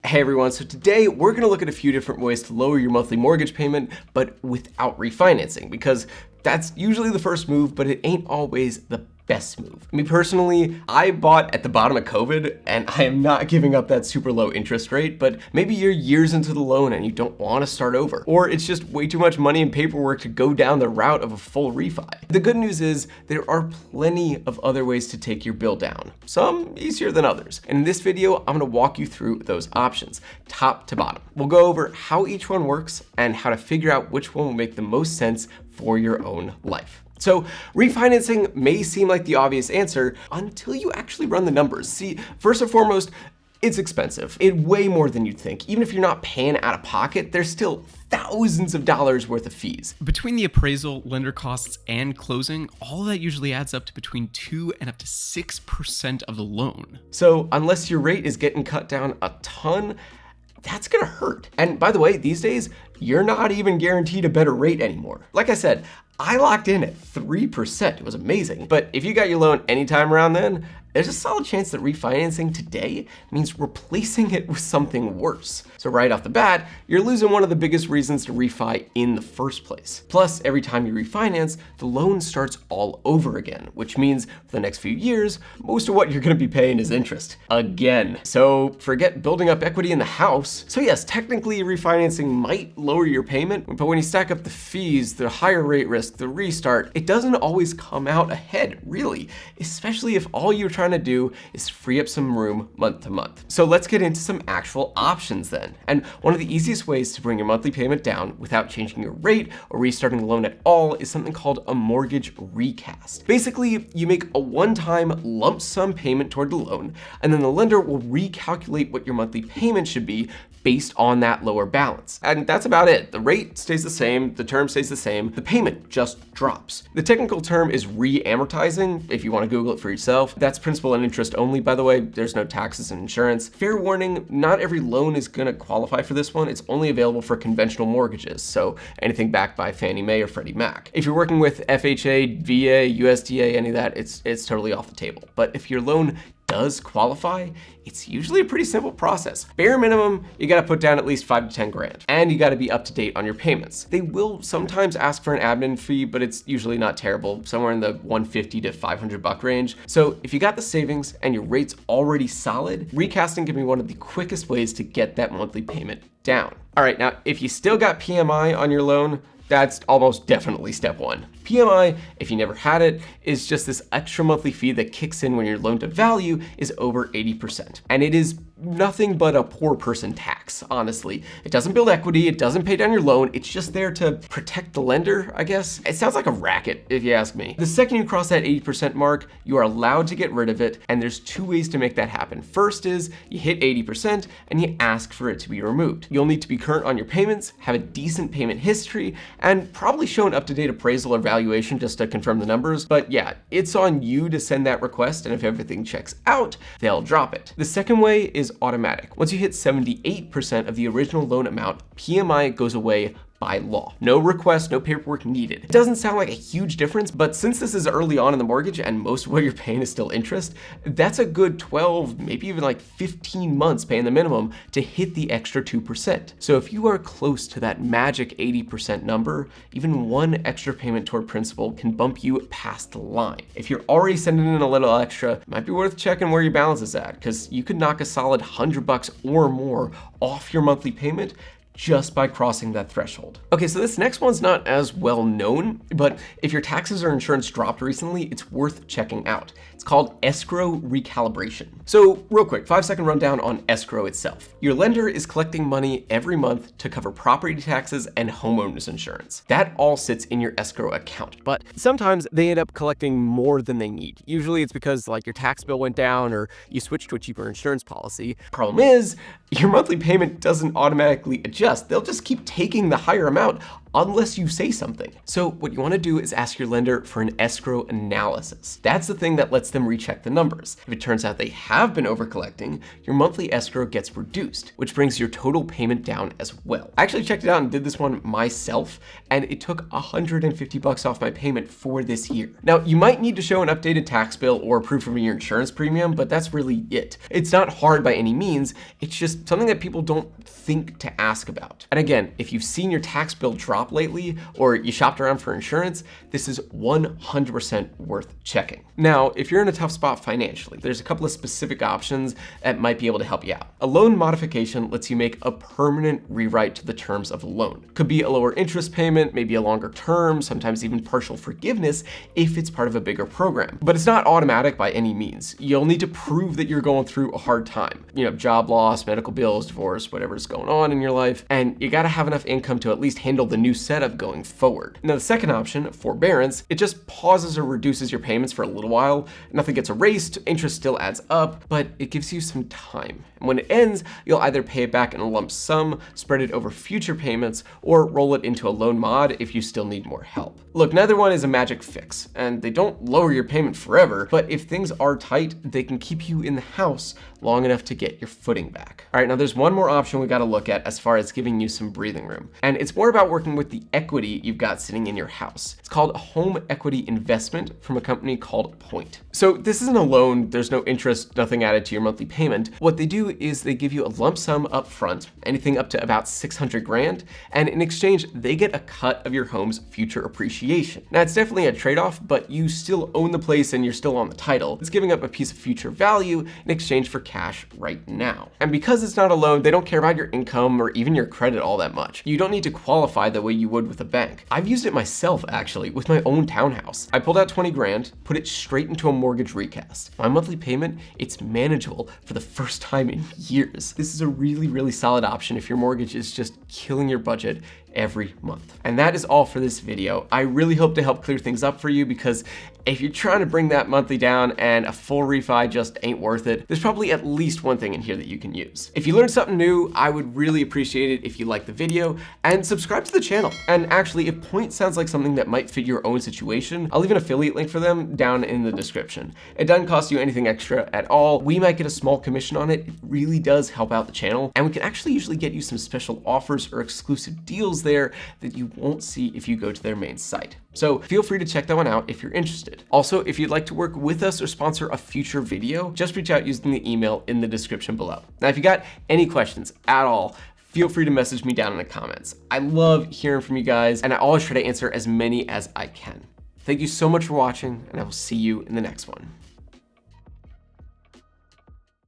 Hey everyone, so today we're going to look at a few different ways to lower your monthly mortgage payment, but without refinancing, because that's usually the first move, but it ain't always the best move. Me personally, I bought at the bottom of COVID and I am not giving up that super low interest rate, but maybe you're years into the loan and you don't want to start over, or it's just way too much money and paperwork to go down the route of a full refi. The good news is there are plenty of other ways to take your bill down, some easier than others. And in this video, I'm going to walk you through those options, top to bottom. We'll go over how each one works and how to figure out which one will make the most sense for your own life. So refinancing may seem like the obvious answer until you actually run the numbers. See, first and foremost, it's expensive. It's way more than you'd think. Even if you're not paying out of pocket, there's still thousands of dollars worth of fees. Between the appraisal, lender costs, and closing, all of that usually adds up to between 2 and up to 6% of the loan. So unless your rate is getting cut down a ton, that's gonna hurt. And by the way, these days, you're not even guaranteed a better rate anymore. Like I said, I locked in at 3%. It was amazing. But if you got your loan anytime around then, there's a solid chance that refinancing today means replacing it with something worse. So right off the bat, you're losing one of the biggest reasons to refi in the first place. Plus, every time you refinance, the loan starts all over again, which means for the next few years, most of what you're gonna be paying is interest. Again. So forget building up equity in the house. So yes, technically refinancing might lower your payment, but when you stack up the fees, the higher rate risk, the restart, it doesn't always come out ahead, really, especially if all you're trying to do is free up some room month to month. So let's get into some actual options then. And one of the easiest ways to bring your monthly payment down without changing your rate or restarting the loan at all is something called a mortgage recast. Basically, you make a one-time lump sum payment toward the loan, and then the lender will recalculate what your monthly payment should be based on that lower balance. And that's about it. The rate stays the same, the term stays the same, the payment just drops. The technical term is re-amortizing, if you want to Google it for yourself. That's principal and interest only, by the way. There's no taxes and insurance. Fair warning, not every loan is gonna qualify for this one. It's only available for conventional mortgages, so anything backed by Fannie Mae or Freddie Mac. If you're working with FHA, VA, USDA, any of that, it's totally off the table. But if your loan does qualify, it's usually a pretty simple process. Bare minimum, you gotta put down at least 5 to 10 grand, and you gotta be up to date on your payments. They will sometimes ask for an admin fee, but it's usually not terrible, somewhere in the $150 to $500 range. So if you got the savings and your rate's already solid, recasting can be one of the quickest ways to get that monthly payment down. All right, now if you still got PMI on your loan, that's almost definitely step one. PMI, if you never had it, is just this extra monthly fee that kicks in when your loan to value is over 80%. And it is nothing but a poor person tax, honestly. It doesn't build equity, it doesn't pay down your loan, it's just there to protect the lender, I guess. It sounds like a racket, if you ask me. The second you cross that 80% mark, you are allowed to get rid of it, and there's two ways to make that happen. First is you hit 80% and you ask for it to be removed. You'll need to be current on your payments, have a decent payment history, and probably show an up-to-date appraisal or valuation just to confirm the numbers. But yeah, it's on you to send that request, and if everything checks out, they'll drop it. The second way is automatic. Once you hit 78% of the original loan amount, PMI goes away by law. No request, no paperwork needed. It doesn't sound like a huge difference, but since this is early on in the mortgage and most of what you're paying is still interest, that's a good 12, maybe even like 15 months paying the minimum to hit the extra 2%. So if you are close to that magic 80% number, even one extra payment toward principal can bump you past the line. If you're already sending in a little extra, it might be worth checking where your balance is at, because you could knock a solid $100 or more off your monthly payment just by crossing that threshold. Okay, so this next one's not as well known, but if your taxes or insurance dropped recently, it's worth checking out. It's called Escrow Recalibration. So real quick, 5-second rundown on escrow itself. Your lender is collecting money every month to cover property taxes and homeowners insurance. That all sits in your escrow account, but sometimes they end up collecting more than they need. Usually it's because like your tax bill went down or you switched to a cheaper insurance policy. Problem is, your monthly payment doesn't automatically adjust. They'll just keep taking the higher amount unless you say something. So what you want to do is ask your lender for an escrow analysis. That's the thing that lets them recheck the numbers. If it turns out they have been over collecting, your monthly escrow gets reduced, which brings your total payment down as well. I actually checked it out and did this one myself, and it took $150 off my payment for this year. Now, you might need to show an updated tax bill or proof of your insurance premium, but that's really it. It's not hard by any means, it's just something that people don't think to ask about. And again, if you've seen your tax bill drop lately, or you shopped around for insurance, this is 100% worth checking. Now, if you're in a tough spot financially, there's a couple of specific options that might be able to help you out. A loan modification lets you make a permanent rewrite to the terms of a loan. Could be a lower interest payment, maybe a longer term, sometimes even partial forgiveness if it's part of a bigger program. But it's not automatic by any means. You'll need to prove that you're going through a hard time. Job loss, medical bills, divorce, whatever's going on in your life, and you gotta have enough income to at least handle the new setup going forward. Now, the second option, forbearance, it just pauses or reduces your payments for a little while. Nothing gets erased, interest still adds up, but it gives you some time. And when it ends, you'll either pay it back in a lump sum, spread it over future payments, or roll it into a loan mod if you still need more help. Look, neither one is a magic fix, and they don't lower your payment forever, but if things are tight, they can keep you in the house long enough to get your footing back. All right, now there's one more option we gotta look at as far as giving you some breathing room, and it's more about working with the equity you've got sitting in your house. It's called a home equity investment from a company called Point. So this isn't a loan, there's no interest, nothing added to your monthly payment. What they do is they give you a lump sum up front, anything up to about 600 grand, and in exchange, they get a cut of your home's future appreciation. Now, it's definitely a trade-off, but you still own the place and you're still on the title. It's giving up a piece of future value in exchange for cash right now. And because it's not a loan, they don't care about your income or even your credit all that much. You don't need to qualify the way you would with a bank. I've used it myself, actually, with my own townhouse. I pulled out 20 grand, put it straight into a mortgage recast. My monthly payment, it's manageable for the first time in years. This is a really, really solid option if your mortgage is just killing your budget every month. And that is all for this video. I really hope to help clear things up for you, because if you're trying to bring that monthly down and a full refi just ain't worth it, there's probably at least one thing in here that you can use. If you learned something new, I would really appreciate it if you liked the video and subscribe to the channel. And actually, if Point sounds like something that might fit your own situation, I'll leave an affiliate link for them down in the description. It doesn't cost you anything extra at all. We might get a small commission on it. It really does help out the channel. And we can actually usually get you some special offers or exclusive deals there that you won't see if you go to their main site. So feel free to check that one out if you're interested. Also, if you'd like to work with us or sponsor a future video, just reach out using the email in the description below. Now, if you got any questions at all, feel free to message me down in the comments. I love hearing from you guys, and I always try to answer as many as I can. Thank you so much for watching, and I will see you in the next one.